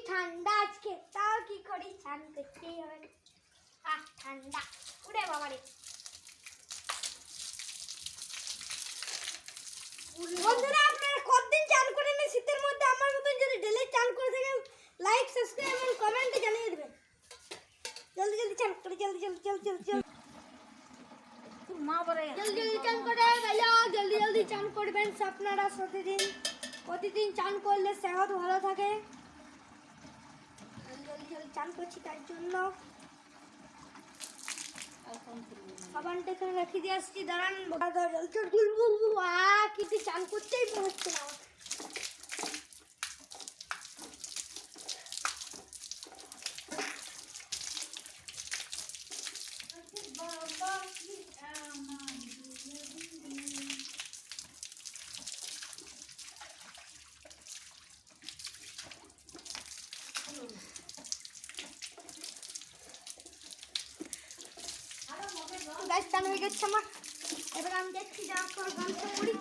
ঠান্ডা আজকে, তাও কি করি, স্নান করতেই হবে। ঠান্ডা উড়ে বাবারে। বন্ধুরা আপনারা কতদিন চান করেন না শীতের মধ্যে? আমার মতন যদি ডেলি চান করে থাকেন, লাইক সাবস্ক্রাইব এবং কমেন্টে জানিয়ে দেবেন। জলদি জলদি চান করে, জলদি জলদি জলদি জলদি জলদি মা বলে জলদি জলদি চান করে ভাইয়া, জলদি জলদি চান করবেন আপনারা প্রতিদিন চান করলে সেহত ভালো থাকে। জলদি জলদি চান করছি তার জন্য। সাবানটা এখানে রেখে দিয়ে আসছি, দাঁড়ান কিন্তু চান করতেই হচ্ছে না। গাছ টান হয়ে গেছে আমার, এবার আমি দেখছি যা করে গান করি।